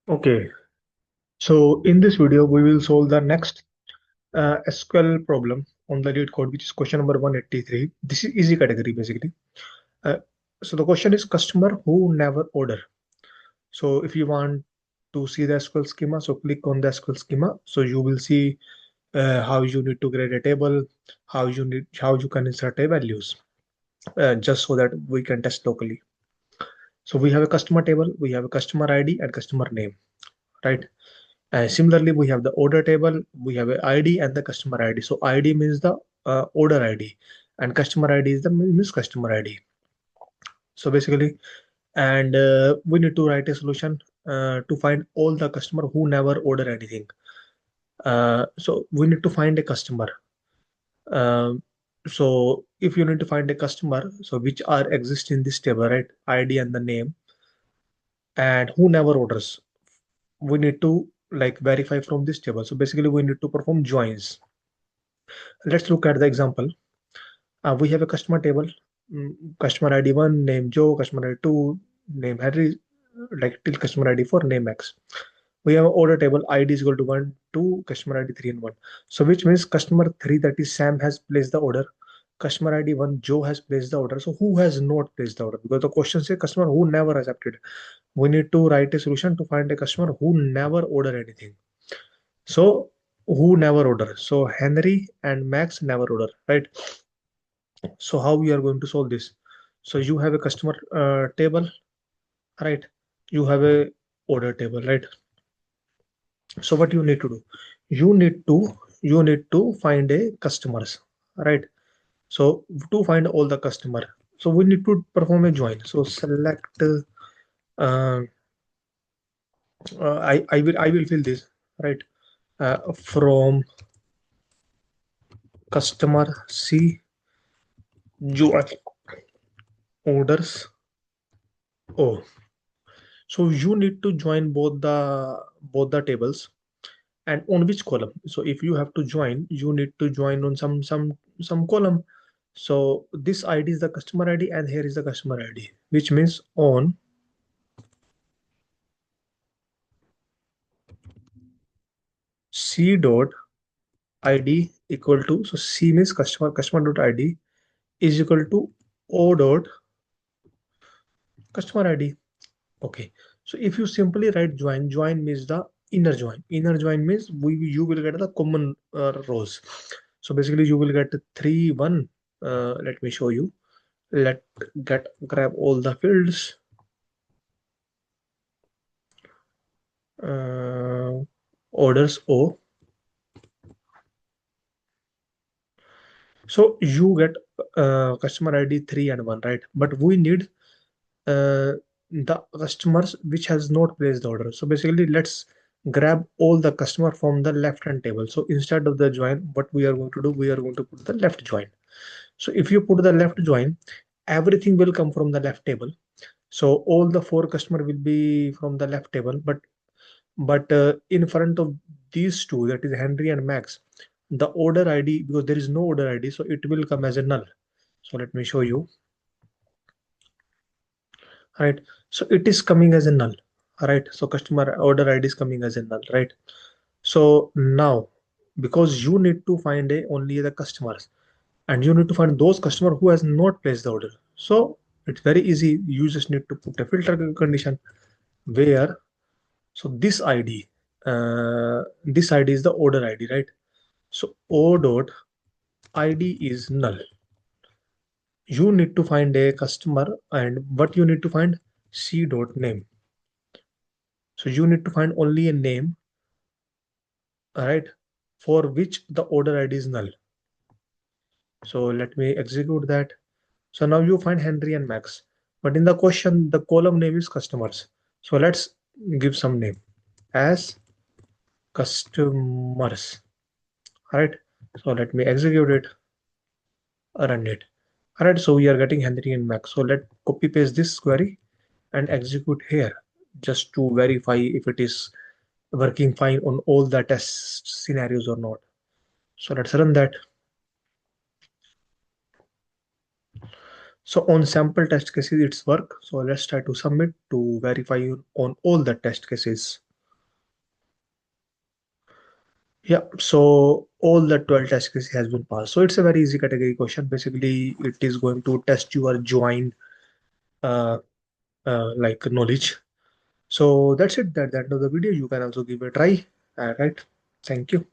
Okay, so in this video, we will solve the next SQL problem on the lead code, which is question number 183. This is easy category basically. Uh, so the question is customer who never order. So if you want to see the SQL schema, so click on the SQL schema. So you will see how you need to create a table, how you can insert a values, just so that we can test locally. So we have a customer table, we have a customer ID and customer name, right? Similarly, we have the order table, we have a ID and the customer ID. So ID means the order ID, and customer ID is the means customer ID. So basically, and we need to write a solution to find all the customer who never order anything. So we need to find a customer. Um, so if you need to find a customer, so which are exist in this table, right? ID and the name, and who never orders, we need to like verify from this table. So basically, we need to perform joins. Let's look at the example. We have a customer table, customer ID 1, name Joe, customer ID 2, name Henry, like till customer ID 4, name X. We have an order table, ID is equal to 1, 2, customer ID 3 and 1. So which means customer 3, that is Sam, has placed the order. Customer ID 1, Joe, has placed the order. So who has not placed the order? Because the question says customer who never accepted. We need to write a solution to find a customer who never order anything. So who never order? So Henry and Max never order, right? So how we are going to solve this? So you have a customer table, right? You have a order table, right? So what you need to do? You need to you need to find a customers, right? So to find all the customer, so we need to perform a join. So select uh, I will fill this, right? From customer C join orders O. So you need to join both the tables, and on which column. So if you have to join, you need to join on some column. So this ID is the customer ID and here is the customer ID, which means on C dot ID equal to, so C means customer dot ID is equal to O dot customer ID. Okay, so if you simply write join means the inner join. Inner join means you will get the common rows. So basically you will get 3 1. Let me show you. Let get grab all the fields. Orders O. So you get customer ID 3 and 1, right? But we need the customers which has not placed the order. So basically, let's grab all the customer from the left hand table. So instead of the join, what we are going to do, we are going to put the left join. So if you put the left join, everything will come from the left table. So all the 4 customer will be from the left table, but in front of these two, that is Henry and Max, the order ID, because there is no order ID, so it will come as a null. So let me show you. Right, so it is coming as a null. Right, so customer order ID is coming as a null, right? So now, because you need to find only the customers, and you need to find those customer who has not placed the order, so it's very easy. You just need to put a filter condition where, so this id is the order ID, right? So o dot id is null. You need to find a customer, and what you need to find, c dot name. So you need to find only a name, right, for which the order ID is null. So let me execute that. So now you find Henry and Max, but in the question, the column name is customers. So let's give some name as customers, right? So let me execute it, run it. All right, so we are getting Henry and Max. So let copy paste this query and execute here, just to verify if it is working fine on all the test scenarios or not. So let's run that. So on sample test cases, it's work. So let's try to submit to verify on all the test cases. Yeah, so all the 12 test cases has been passed. So it's a very easy category question. Basically, it is going to test your join uh, like knowledge. So that's it. That's the end of the video. You can also give a try. Right. Thank you.